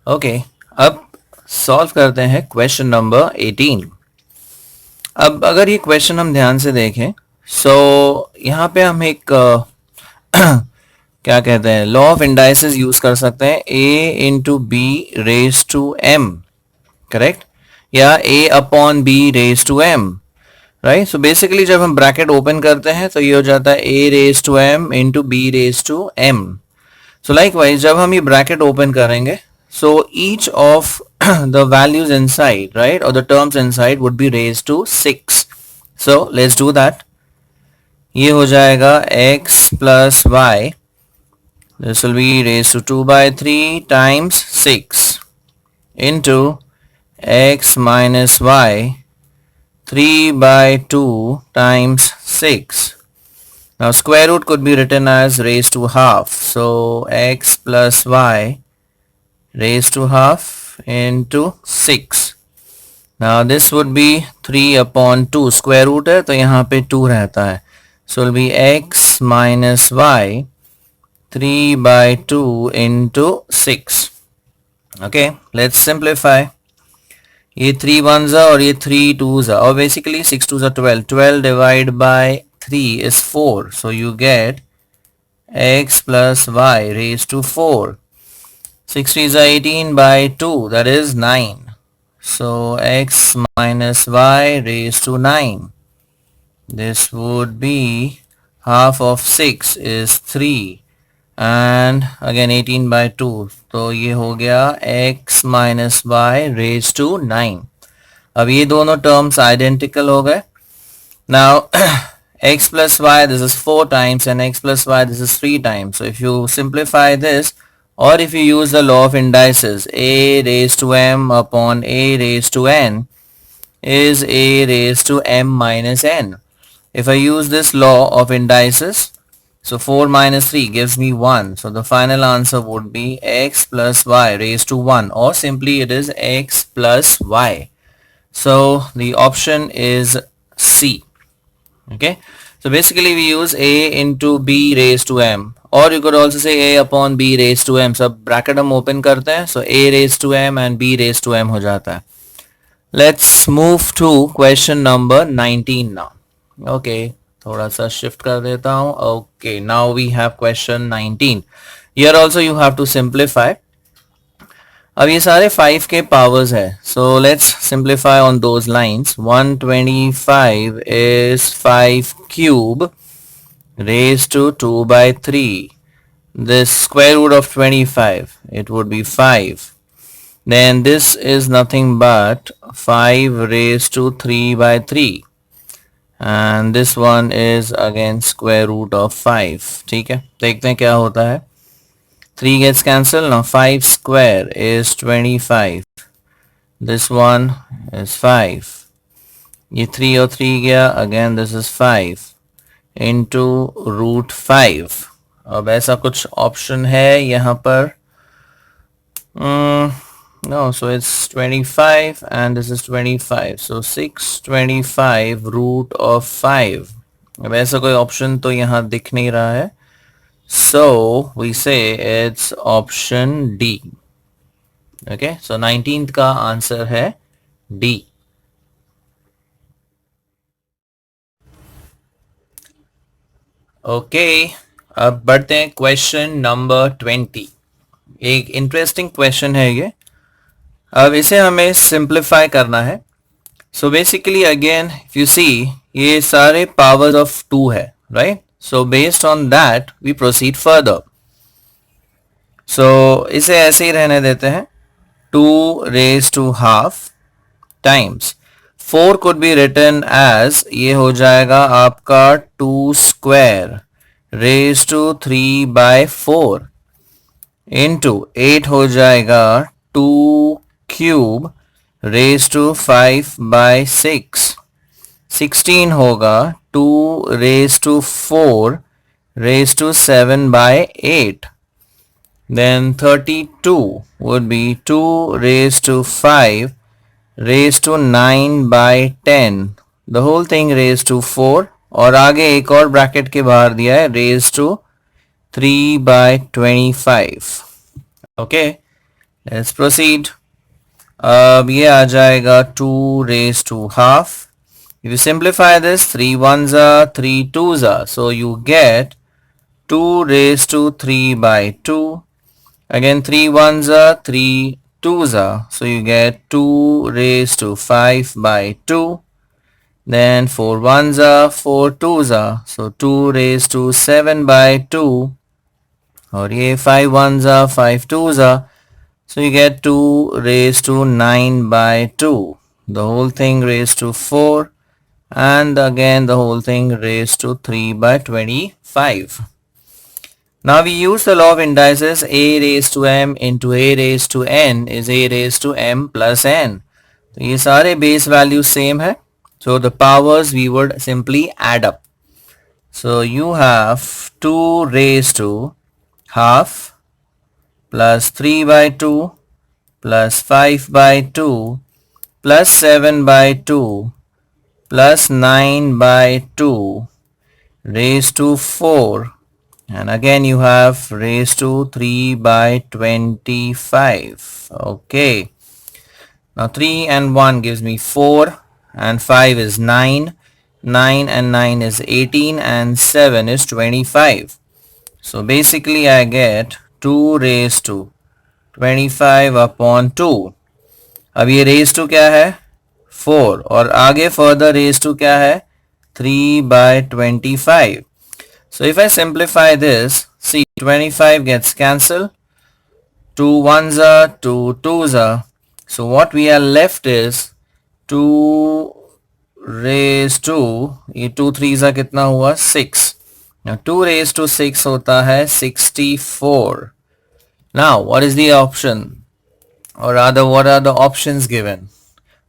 Okay, अब solve करते हैं क्वेश्चन नंबर 18। अब अगर ये क्वेश्चन हम ध्यान से देखें, यहाँ पे हम एक क्या कहते हैं, लॉ ऑफ इंडाइसेस यूज कर सकते हैं, a into B raise to m, correct, या a upon b raise to m, right. So basically जब हम ब्रैकेट ओपन करते हैं तो ये हो जाता है a raise to m into b raise to m। So likewise, जब हम ये bracket open करेंगे, so each of the values inside, right, or the terms inside would be raised to 6. So let's do that. ये हो जाएगा x plus y. This will be raised to 2 by 3 times 6 into x minus y 3 by 2 times 6. Now square root could be written as raised to half. So x plus y raised to half into 6. Now this would be 3 upon 2. Square root है तो यहाँ पे 2 रहता है. So it will be x minus y 3 by 2 into 6. Okay, let's simplify. ये 3 ones are और ये 3 twos are. और basically 6 twos are 12. 12 divided by 3 is 4. So you get x plus y raised to 4. 6 3s are 18 by 2, that is 9. So x minus y raised to 9. This would be half of 6 is 3. And again 18 by 2. तो ये हो गया x minus y raised to 9. अब ये दोनों terms identical हो गए. Now x plus y, this is 4 times, and x plus y, this is 3 times. So if you simplify this, or if you use the law of indices, a raised to m upon a raised to n is a raised to m minus n. If I use this law of indices, so 4 minus 3 gives me 1. So the final answer would be x plus y raised to 1, or simply it is x plus y. So the option is C. Okay, so basically we use a into b raised to m, or you could also say a upon b raised to m. सब bracket हम open करते हैं, so a raised to m and b raised to m हो जाता है. Let's move to question number 19 now. Okay, थोड़ा सा shift कर देता हूँ. Okay, now we have question 19. Here also you have to simplify. अब ये सारे 5 के पावर्स है, so let's simplify on those lines. 125 is 5 cube raised to 2 by 3. This square root of 25, it would be 5. Then this is nothing but 5 raised to 3 by 3. And this one is again square root of 5. ठीक है, देखते हैं क्या होता है. 3 gets cancelled. Now 5 square is 25. This one is 5. ये 3 और 3 गया. Again this is 5 into root 5. अब ऐसा कुछ ऑप्शन है यहाँ पर. No, so it's 25 and this is 25. So 625 root of 5. अब ऐसा कोई ऑप्शन तो यहाँ दिख नहीं रहा है. So we say it's option D. Okay, so 19th का आंसर है D. Okay, अब बढ़ते हैं क्वेश्चन नंबर 20. एक इंटरेस्टिंग क्वेश्चन है ये. अब इसे हमें सिंप्लीफाई करना है. So basically again if you see, ये सारे powers of 2 है, right? So based on that we proceed further. So इसे ऐसे ही रहने देते हैं. 2 raised to half times 4 could be written as, ये हो जाएगा आपका 2 square raised to 3 by 4 into 8 हो जाएगा 2 cube raised to 5 by 6. 16 होगा 2 raised to 4 raised to 7 by 8. Then 32 would be 2 raised to 5 raised to 9 by 10. The whole thing raised to 4. और आगे एक और ब्रैकेट के बाहर दिया है raised to 3 by 25. Okay, Let's proceed. अब ये आ जाएगा 2 raised to half. If you simplify this, 3 ones are 3 twos are. So you get 2 raised to 3 by 2. Again 3 ones are 3 twos are. So you get 2 raised to 5 by 2. Then 4 ones are 4 twos are. So 2 raised to 7 by 2. और ये 5 ones are 5 twos are. So you get 2 raised to 9 by 2. The whole thing raised to 4. And again the whole thing raised to 3 by 25. Now we use the law of indices. A raised to m into a raised to n is a raised to m plus n. तो ये सारे base values same है. So the powers we would simply add up. So you have 2 raised to half plus 3 by 2 plus 5 by 2 plus 7 by 2 plus 9 by 2 raised to 4, and again you have raised to 3 by 25. Okay, now 3 and 1 gives me 4 and 5 is 9. 9 and 9 is 18 and 7 is 25. So basically I get 2 raised to 25 upon 2. अब ये raised to क्या है 4 और आगे further raised to क्या है 3 by 25. So if I simplify this, see 25 gets cancelled, 2 ones are 2 twos are. So what we are left is 2 raised to, ये 2 threes are कितना हुआ 6. Now 2 raised to 6 होता है 64. Now what is the option, or rather what are the options given?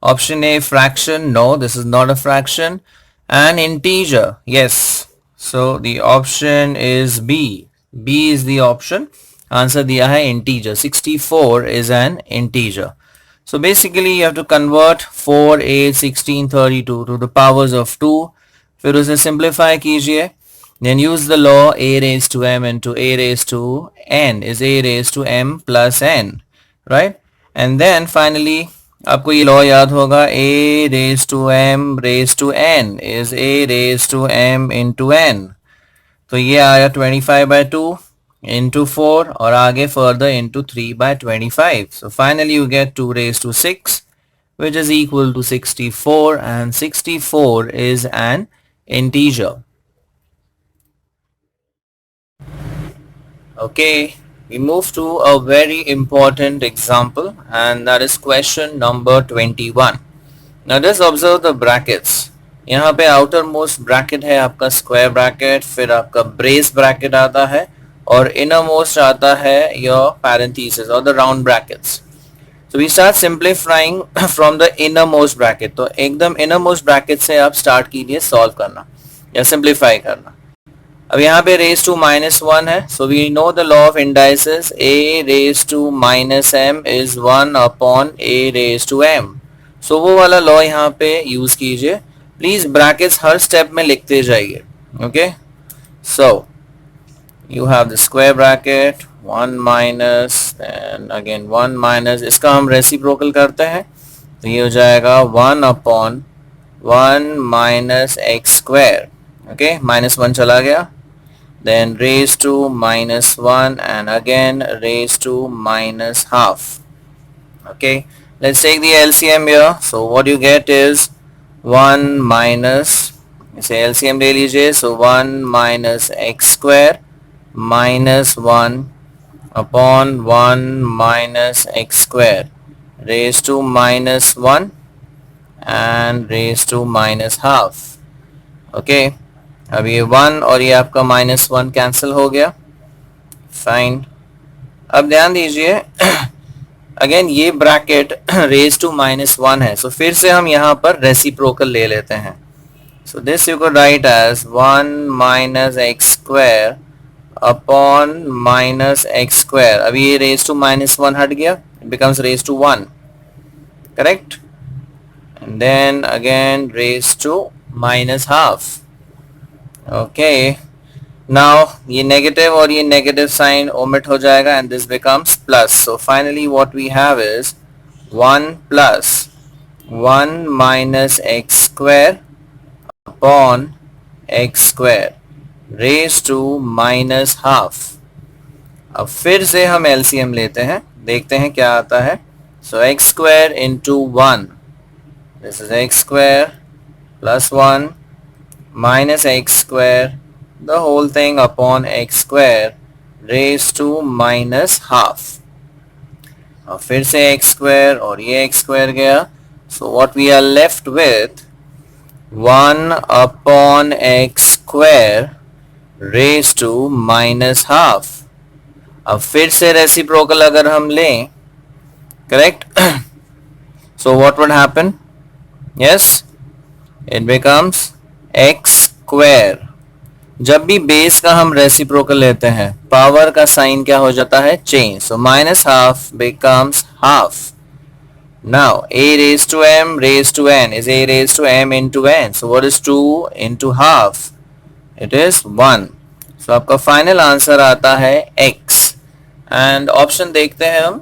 Option A, fraction. No, this is not a fraction. An integer. Yes. So the option is B. B is the option. Answer दिया है integer. 64 is an integer. So basically you have to convert 4, 8, 16, 32 to the powers of 2. फिर उसे simplify कीजिए. Then use the law a raised to m into a raised to n is a raised to m plus n. Right? And then finally आपको ये law याद होगा a raised to m raised to n is a raised to m into n. तो ये आया 25 by 2 into 4 और आगे further into 3 by 25. So finally you get 2 raised to 6 which is equal to 64, and 64 is an integer. Okay, we move to a very important example, and that is question number 21. Now just observe the brackets. यहाँ पे outer most bracket है आपका square bracket, फिर आपका brace bracket आता है और innermost आता है your parenthesis or the round brackets. So we start simplifying from the innermost bracket. तो एकदम innermost bracket से आप start कीजिए solve करना या simplify करना. अब यहाँ पे raised to -1 है. So we know the law of indices. A raised to -m is 1 upon a raised to m. So वो वाला law यहाँ पे use कीजिए. Please brackets हर step में लिखते जाइए. Okay. So you have the square bracket 1 minus and again 1 minus. इसका हम reciprocal करते हैं तो ये हो जाएगा 1 upon 1 minus x square. Okay, -1 चला गया. Then raised to -1 and again raised to minus half. Okay, let's take the LCM here. So what you get is 1 minus, इसे LCM ले लीजिए. So 1 minus x square minus 1 upon 1 minus x square raised to -1 and raised to minus half. Okay, अब ये 1 और ये आपका -1 cancel हो गया. फाइन. अब ध्यान दीजिए अगेन ये ब्रैकेट रेज टू -1 है. सो फिर से हम यहाँ पर रेसिप्रोकल ले लेते हैं. So this you can write as 1 minus x square upon -x square. अभी ये रेज टू -1 हट गया. It becomes raise to 1. Correct. And then again raise to minus half. Okay, now ये नेगेटिव और ये नेगेटिव साइन ओमिट हो जाएगा and this becomes plus. So finally what we have is 1 plus 1 minus X square upon X square raise to minus half. अब फिर से हम LCM लेते हैं, देखते हैं क्या आता है. So x square into 1, this is x square plus 1 minus x square the whole thing upon x square raised to minus half. अब फिर से x square और ये x square गया. So what we are left with 1 upon x square raised to minus half. अब फिर से reciprocal अगर हम लें, correct, so what would happen? Yes, it becomes x square. जब भी बेस का हम रेसिप्रोकल लेते हैं पावर का साइन क्या हो जाता है? Change. So minus half becomes half. Now a raised to m raised to n is a raised to m into n. So what is 2 into half? It is 1. So आपका final answer आता है x. And option देखते हैं हम.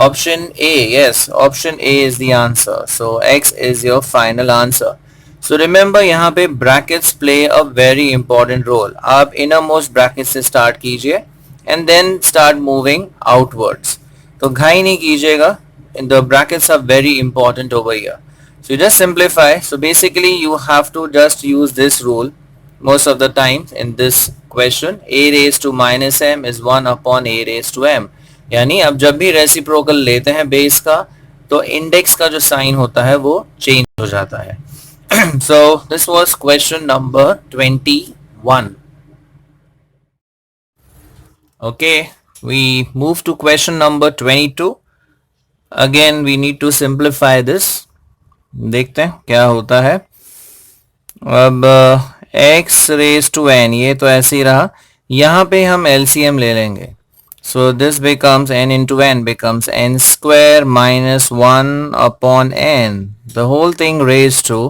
Option A, yes, option A is the answer. So x is your final answer. So remember यहाँ पे brackets play a very important role. आप innermost bracket से start कीजिए and then start moving outwards. तो घाई नहीं कीजिएगा. The brackets are very important over here. So you just simplify. So basically you have to just use this rule most of the time in this question. A raised to minus m is 1 upon a raised to m. यानी अब जब भी reciprocal लेते हैं base का तो index का जो sign होता है वो change हो जाता है. So this was question number 21. Okay, we move to question number 22. Again we need to simplify this. देखते हैं क्या होता है. अब x raised to n ये तो ऐसे ही रहा. यहाँ पे हम LCM ले लेंगे. So this becomes n into n becomes n square minus 1 upon n. The whole thing raised to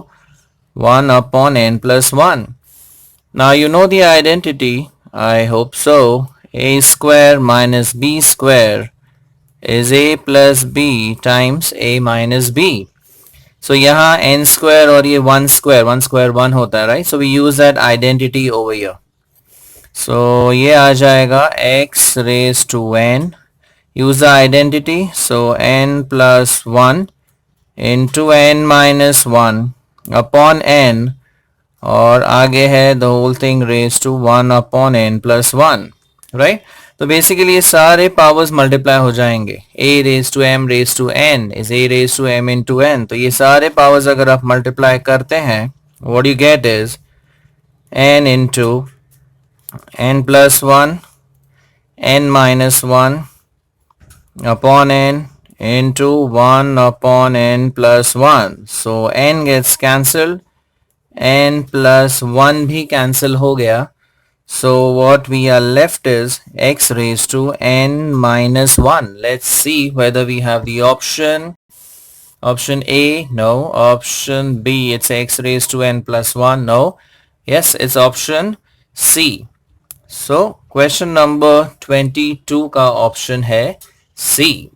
1 upon n plus 1. Now you know the identity, I hope so. A square minus b square is a plus b times a minus b. So यहाँ n square और ये 1 square 1 होता है, right? So we use that identity over here. So ये आ जाएगा x raised to n. Use the identity. So n plus 1 into n minus 1 upon n और आगे है the whole thing raised to 1 upon n plus 1, right? तो basically ये सारे powers multiply हो जाएंगे. a raised to m raised to n is a raised to m into n. तो ये सारे पावर्स अगर आप मल्टीप्लाई करते हैं what you get is n into n plus 1 n minus 1 upon n into 1 upon n plus 1. So n gets cancelled, n plus 1 भी cancel हो गया. So what we are left is x raised to n minus 1. Let's see whether we have the option. Option A, no. Option B, it's x raised to n plus 1, no. Yes, it's option C. So question number 22 का option है C.